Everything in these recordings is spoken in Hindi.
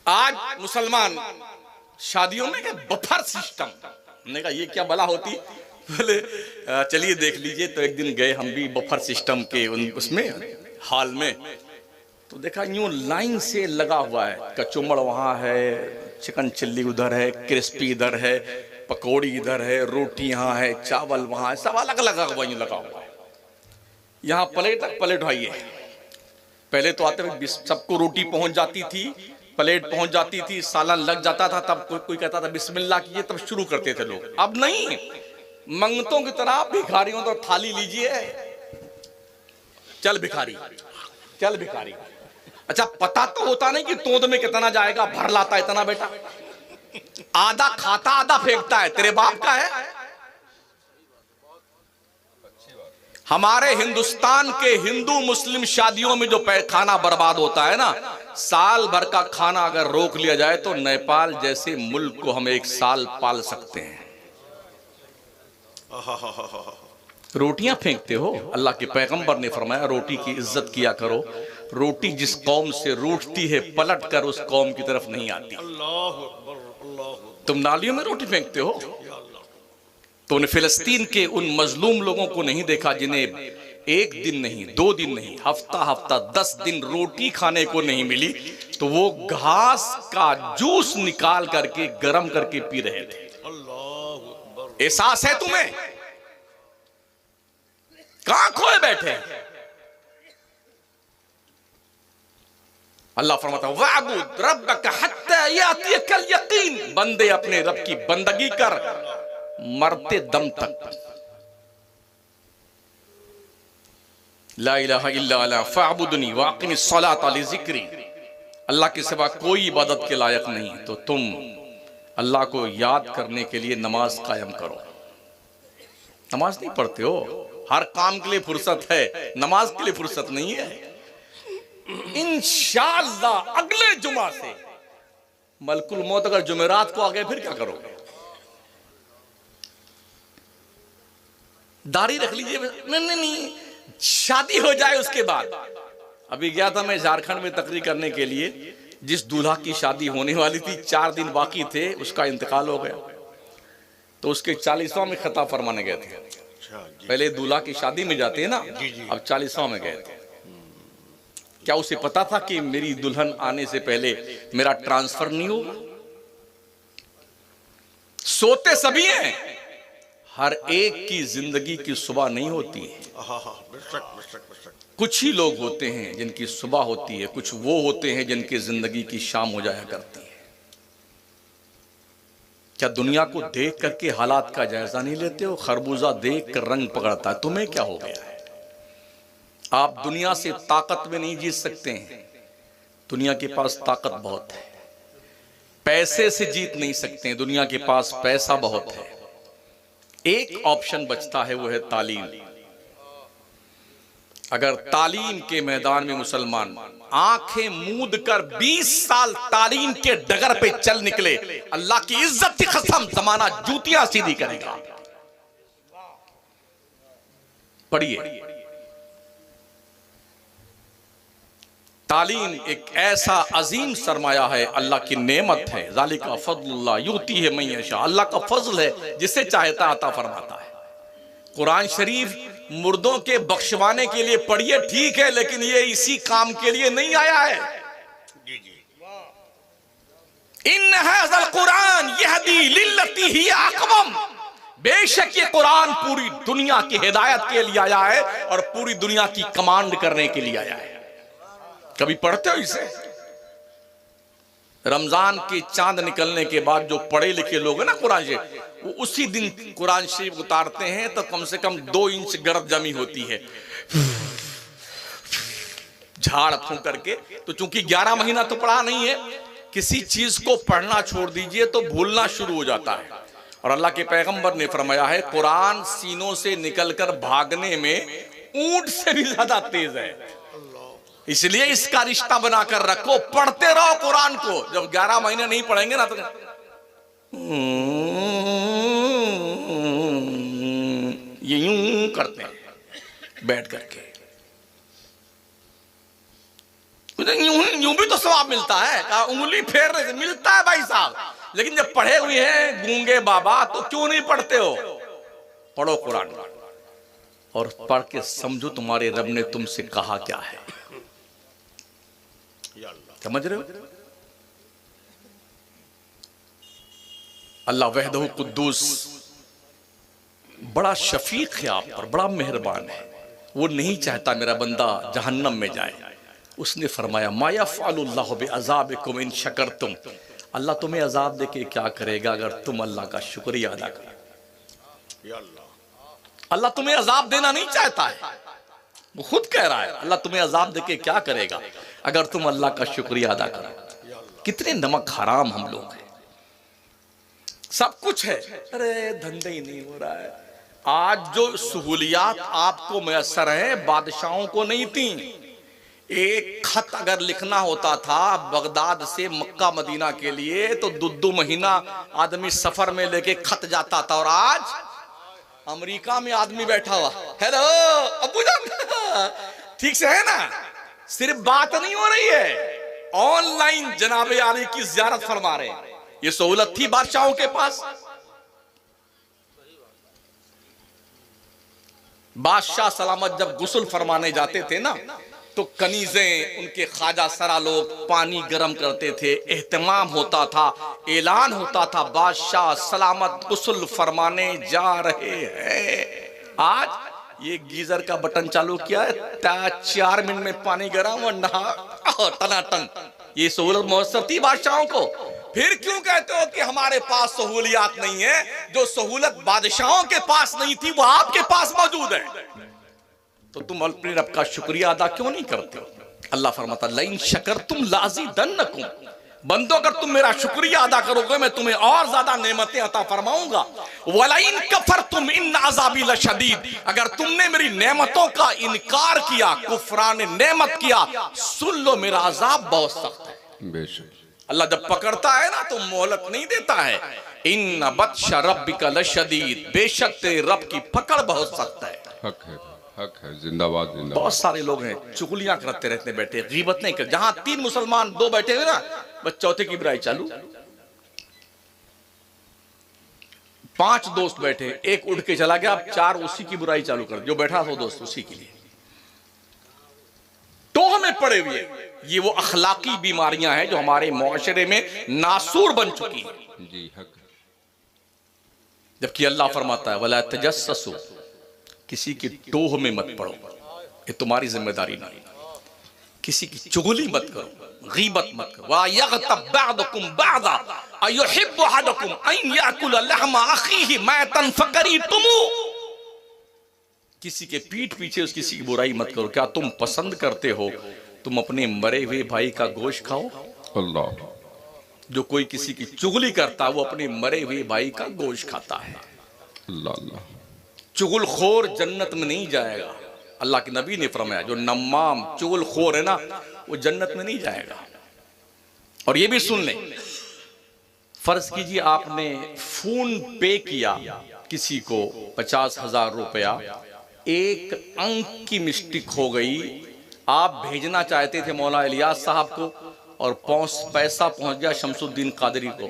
आज मुसलमान शादियों में क्या बफर सिस्टम, हमने कहा ये क्या भला होती, बोले चलिए देख लीजिए। तो एक दिन गए हम भी बफर सिस्टम के उसमें हॉल में, तो देखा यूं लाइन से लगा हुआ है, कचुम्बड़ वहाँ है, चिकन चिल्ली उधर है, क्रिस्पी इधर है, पकौड़ी इधर है, रोटी यहाँ है, चावल वहाँ है, सब अलग लगा हुआ यूं लगा हुआ है। यहाँ प्लेट तक प्लेट उठाइए। पहले तो आते हुए सबको रोटी पहुंच जाती थी, प्लेट पहुंच जाती थी, सालन लग जाता था, तब कोई कहता था बिस्मिल्लाह कीजिए, तब शुरू करते थे लोग। अब नहीं, मंगतों की तरह भिखारियों तो थाली लीजिए, चल भिखारी चल भिखारी। अच्छा पता तो होता नहीं कि तोंद में कितना जाएगा, भर लाता इतना बेटा, आधा खाता आधा फेंकता है, तेरे बाप का है। हमारे हिंदुस्तान के हिंदू मुस्लिम शादियों में जो खाना बर्बाद होता है ना, साल भर का खाना अगर रोक लिया जाए तो नेपाल जैसे मुल्क को हम एक साल पाल सकते हैं। रोटियां फेंकते हो, अल्लाह के पैगंबर ने फरमाया रोटी की इज्जत किया करो। रोटी जिस कौम से रूठती है पलट कर उस कौम की तरफ नहीं आती। तुम नालियों में रोटी फेंकते हो, तो उन्हें फिलिस्तीन के उन मजलूम लोगों को नहीं देखा जिन्हें एक दिन नहीं, 2 दिन नहीं, हफ्ता हफ्ता 10 दिन रोटी खाने को नहीं मिली, तो वो घास का जूस निकाल करके गर्म करके पी रहे थे। एहसास है तुम्हें? कहां खोए बैठे? अल्लाह फरमाता वअबुद रब्बक हत्ता यातियकल यकीन, बंदे अपने रब की बंदगी कर मरते दम तक। ला इलाहा इल्ला अना फअबुदनी वाक़िमिस सलाता लिज़िक्री, अल्लाह के सिवा कोई इबादत के लायक नहीं, तो तुम अल्लाह को याद करने के लिए नमाज कायम करो। नमाज नहीं पढ़ते हो, हर काम के लिए फुर्सत है, नमाज के लिए फुर्सत नहीं है। इंशाअल्लाह अगले जुमा से मलकुल मौत अगर जुमेरात को आ गए फिर क्या करोगे? दाढ़ी रख लीजिए, नहीं, शादी हो जाए उसके बाद। अभी गया था मैं झारखंड में तकरीर करने के लिए, जिस दूल्हा की शादी होने वाली थी 4 दिन बाकी थे, उसका इंतकाल हो गया, तो उसके 40वां में खता फरमाने गए थे। पहले दूल्हा की शादी में जाते हैं ना, अब 40वां में गए थे। क्या उसे पता था कि मेरी दुल्हन आने से पहले मेरा ट्रांसफर नहीं होगा? सोते सभी हैं, हर एक की जिंदगी की सुबह नहीं होती है। कुछ ही लोग होते हैं जिनकी सुबह होती है, कुछ वो होते हैं जिनकी जिंदगी की शाम हो जाया करती है। क्या दुनिया को देख करके हालात का जायजा नहीं लेते हो? खरबूजा देख कर रंग पकड़ता है, तुम्हें क्या हो गया है? आप दुनिया से ताकत में नहीं जीत सकते हैं, दुनिया के पास ताकत बहुत है। पैसे से जीत नहीं सकते हैं, दुनिया के पास पैसा बहुत है। एक ऑप्शन बचता है, वो है तालीम। अगर तालीम के मैदान में मुसलमान आंखें मूंद कर 20 साल तालीम के डगर पे चल निकले, अल्लाह की इज्जत की कसम जमाना जूतियां सीधी करेगा। पढ़िए, तालीम एक ऐसा अजीम सरमाया है, अल्लाह की नेमत है। ज़ालिका फ़ज़्लुल्लाह युती है मन यशा, अल्लाह का फजल है, जिसे चाहता अता फरमाता है। कुरान शरीफ मुर्दों के बख्शवाने के लिए पढ़िए, ठीक है, लेकिन ये इसी काम के लिए नहीं आया है। इन हाज़ल कुरान यहदी लिल्लती ही अक़वम, बेशक ये कुरान पूरी दुनिया की हिदायत के लिए आया है और पूरी दुनिया की कमांड करने के लिए आया है। कभी पढ़ते हो इसे? रमजान के चांद निकलने के बाद जो पढ़े लिखे लोग हैं ना कुरान शरीफ, वो उसी दिन कुरान शरीफ उतारते हैं तो कम से कम 2 इंच गर्द जमी होती है, झाड़ फूंक करके। तो चूंकि 11 महीना तो पढ़ा नहीं है, किसी चीज को पढ़ना छोड़ दीजिए तो भूलना शुरू हो जाता है। और अल्लाह के पैगंबर ने फरमाया है, कुरान सीनों से निकलकर भागने में ऊंट से भी ज्यादा तेज है, इसलिए इसका रिश्ता बनाकर रखो, पढ़ते रहो कुरान को। जब 11 महीने नहीं पढ़ेंगे ना तो ये यूं करते हैं बैठ करके। मुझे यूं भी तो सवाब मिलता है। कहा उंगली फेरने से मिलता है भाई साहब, लेकिन जब पढ़े हुए हैं गूंगे बाबा तो क्यों नहीं पढ़ते हो? पढ़ो कुरान और पढ़ के समझो तुम्हारे रब ने तुमसे कहा क्या है। समझ रहे हो? अल्लाह वहदहु कुद्दूस बड़ा शफीक है आप पर, बड़ा मेहरबान है। वो नहीं चाहता मेरा बंदा जहन्नम में जाए। उसने फरमाया मा यफ़अलुल्लाहु बिअज़ाबिकुम इन शकरतुम, अल्लाह तुम्हें अजाब देके क्या करेगा अगर तुम अल्लाह का शुक्रिया अदा करो। अल्लाह तुम्हें अजाब देना नहीं चाहता है, वो खुद कह रहा है अल्लाह तुम्हें अजाब देके क्या करेगा अगर तुम अल्लाह का शुक्रिया अदा करो। कितने नमक हराम हम लोग हैं, सब कुछ है, अरे धंधे ही नहीं हो रहा है। आज जो सहूलियात आपको मैसर है बादशाहों को नहीं थी। एक खत अगर लिखना होता था बगदाद से मक्का मदीना के लिए तो 2 महीना आदमी सफर में लेके खत जाता था, और आज अमेरिका में आदमी बैठा हुआ, हेलो अब्बू जान, ठीक से है ना? सिर्फ बात नहीं हो रही है, ऑनलाइन जनाबे आली की ज़ियारत फरमा रहे हैं। ये सहूलत थी बादशाहों के पास। बादशाह सलामत जब गुस्ल फरमाने जाते थे ना तो कनीजें उनके ख्वाजा सरा लोग पानी गर्म करते थे, एहतमाम होता था, ऐलान होता था बादशाह सलामत गुस्ल फरमाने जा रहे हैं। आज ये गीजर का बटन चालू किया है, 4 मिनट में पानी गर्म और नहा टनाटन। ये सहूलत मुयस्सर थी बादशाहों को। फिर क्यों कहते हो कि हमारे पास सहूलियात नहीं है? जो सहूलत बादशाहों के पास नहीं थी वो आपके पास मौजूद है, तो तुम अपने रब का शुक्रिया अदा क्यों नहीं करते हो? अल्लाह फरमाता लइन शकरतुम लाज़िदन्नकुम, बंदो अगर तुम मेरा शुक्रिया अदा करोगे मैं तुम्हें और ज्यादा नेमतें अता फरमाऊंगा। वलाइन कफरतुम इन अज़ाबी लशदीद, अगर तुमने मेरी नेमतों का इनकार किया, कुफरान नेमत किया, सुन लो मेरा अजाब बहुत सख्त है। बेशक अल्लाह जब पकड़ता है ना तो मोहलत नहीं देता है। इन्न बत्शा रब्बिका लशदीद, बेशक तेरे रब की पकड़ बहुत सख्त है। हक है, हक है, जिंदाबाद जिंदाबाद। बहुत सारे लोग हैं चुगलियां करते रहते बैठे, गीबत नहीं करते। जहां 3 मुसलमान 2 बैठे हुए ना, बस चौथे की बुराई चालू। 5 दोस्त बैठे, एक उठ के चला गया, अब 4 उसी की बुराई चालू कर, जो बैठा था दोस्त उसी के लिए तो हमें पड़े हुए। ये वो अखलाकी बीमारियां हैं जो हमारे मुआशरे में नासूर बन चुकी हैं। जी हक। जबकि अल्लाह फरमाता है वला तजस्ससु, किसी की टोह में मत पड़ो, ये तुम्हारी जिम्मेदारी नहीं। किसी की चुगली मत करो, गीबत मत करो। वा यगतब बअदुकुम बअदा अयुहिब्बु अहदुकुम अन याकुल लहमा अखीहि मैतन फकरीतुम, किसी के पीठ पीछे उस किसी की बुराई मत करो। क्या तुम पसंद करते हो तुम अपने मरे हुए भाई का गोश्त खाओ? अल्लाह। जो कोई किसी की चुगली करता वो अपने मरे हुए भाई का गोश्त खाता है। अल्लाह अल्लाह। चुगलखोर जन्नत में नहीं जाएगा। अल्लाह के नबी ने फरमाया जो नम्माम चुगलखोर है ना वो जन्नत में नहीं जाएगा। और ये भी सुन लें, फर्ज कीजिए आपने फोन पे किया किसी को 50,000 रुपया, एक अंक की मिस्टेक हो गई, आप भेजना चाहते थे मौला इलियास साहब को और पैसा पहुंच गया शमसुद्दीन कादरी को,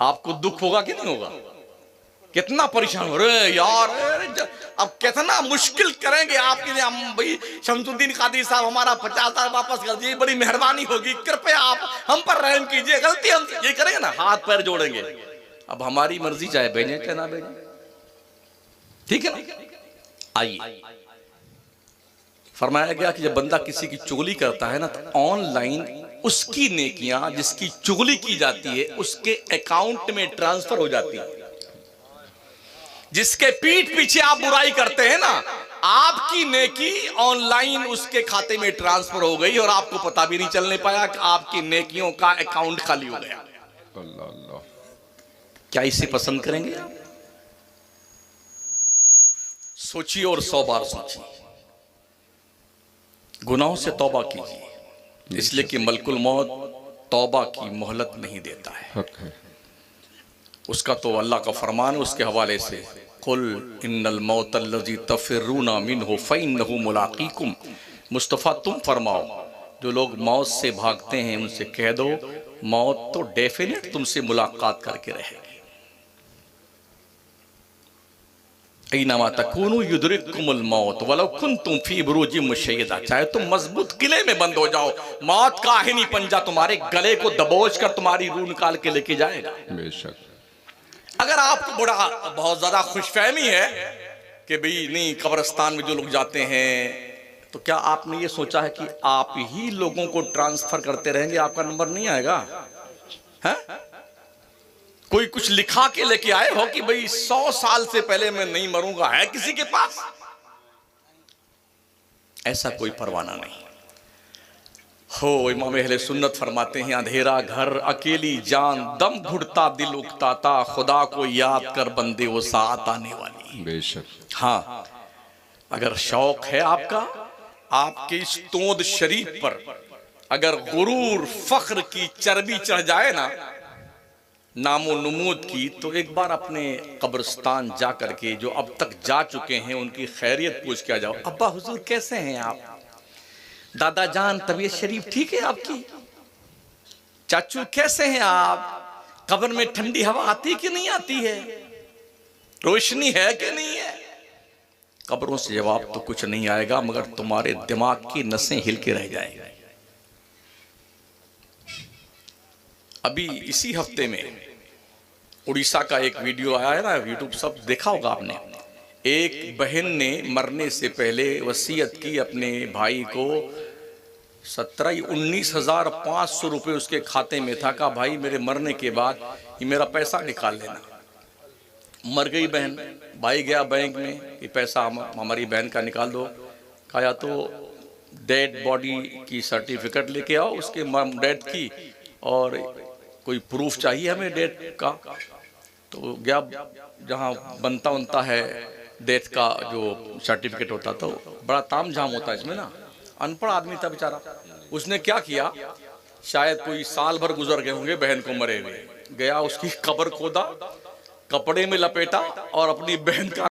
आपको दुख होगा कि नहीं होगा? कितना परेशान हो रहे यार, अब कितना मुश्किल करेंगे आपके लिए हम भाई। शमसुद्दीन कादरी साहब हमारा 50,000 वापस कर दीजिए, बड़ी मेहरबानी होगी, कृपया आप हम पर रहम कीजिए, गलती हम ये करेंगे ना, हाथ पैर जोड़ेंगे। अब हमारी मर्जी, चाहे भेजें चाहे ना भेजें, ठीक है ना? आइए, फरमाया गया कि जब बंदा किसी की चुगली करता है ना तो ऑनलाइन उसकी नेकियां जिसकी चुगली की जाती है उसके अकाउंट में ट्रांसफर हो जाती है। जिसके पीठ पीछे आप बुराई करते हैं ना, आपकी नेकी ऑनलाइन उसके खाते में ट्रांसफर हो गई और आपको पता भी नहीं चलने पाया कि आपकी नेकियों का अकाउंट खाली हो गया। अल्लाह अल्लाह। क्या इसे पसंद करेंगे आप? सोचिए और 100 बार सोचिए। गुनाहों से तौबा कीजिए, इसलिए कि मलकुल मौत तौबा की मोहलत नहीं देता है। हक है। उसका तो अल्लाह का फरमान है उसके हवाले से, कुल इन्नल मौतल्लज़ी तफ़िर्रूना मिन्हु फ़इन्नहु मुलाक़ीकुम। मुस्तफ़ा तुम फरमाओ जो लोग मौत से भागते हैं उनसे कह दो मौत तो डेफिनेट तुमसे मुलाकात करके रहेगी। ऐनमा तकूनु युदरिकुमुल मौत वलौ कुंतुम फी बुरूजिम मुशय्यदा, चाहे तुम मजबूत किले में बंद हो जाओ, मौत का आहिनी पंजा तुम्हारे गले को दबोच कर तुम्हारी रूह निकाल के लेके जाएगा। बेशक। अगर आपको बड़ा बहुत ज्यादा खुशफहमी है कि भाई नहीं कब्रिस्तान में जो लोग जाते हैं, तो क्या आपने ये सोचा है कि आप ही लोगों को ट्रांसफर करते रहेंगे, आपका नंबर नहीं आएगा? है कोई कुछ लिखा के लेके आए हो कि भाई 100 साल से पहले मैं नहीं मरूंगा, है किसी के पास? ऐसा कोई परवाना नहीं हो। इमाम अहले सुन्नत फरमाते हैं अंधेरा घर अकेली जान दम घुटता दिल उकताता, खुदा को याद कर बंदे वो साथ आने वाली। बेशक। हाँ, अगर शौक है आपका आपके इस तोंद शरीफ पर अगर गुरूर फख्र की चर्बी चढ़ जाए ना, नामो नमूद की, तो एक बार अपने कब्रिस्तान जा करके जो अब तक जा चुके हैं उनकी खैरियत पूछ के आ जाओ। अब्बा हुजूर कैसे हैं आप? दादा जान तबीयत शरीफ ठीक है आपकी? चाचू कैसे हैं आप? कब्र में ठंडी हवा आती कि नहीं आती है? रोशनी है कि नहीं है? कब्रों से जवाब तो कुछ नहीं आएगा, मगर तुम्हारे दिमाग की नसें हिल के रह जाएंगी। अभी इसी हफ्ते में उड़ीसा का एक वीडियो आया है ना, यूट्यूब सब देखा होगा आपने। एक बहन ने मरने से पहले वसीयत की अपने भाई को 19,500 रुपये उसके खाते में था, कहा भाई मेरे मरने के बाद ये मेरा पैसा निकाल लेना। मर गई बहन, भाई गया बैंक में कि पैसा हमारी बहन का निकाल दो। कहा या तो डेड बॉडी की सर्टिफिकेट लेके आओ उसके डेथ की, और कोई प्रूफ चाहिए हमें डेथ का। तो गया जहाँ बनता है डेथ का जो सर्टिफिकेट होता, तो बड़ा ताम झाम होता है इसमें ना। अनपढ़ आदमी था बेचारा, उसने क्या किया, शायद कोई साल भर गुजर गए होंगे बहन को मरे हुए, गया उसकी कब्र खोदा, कपड़े में लपेटा और अपनी बहन का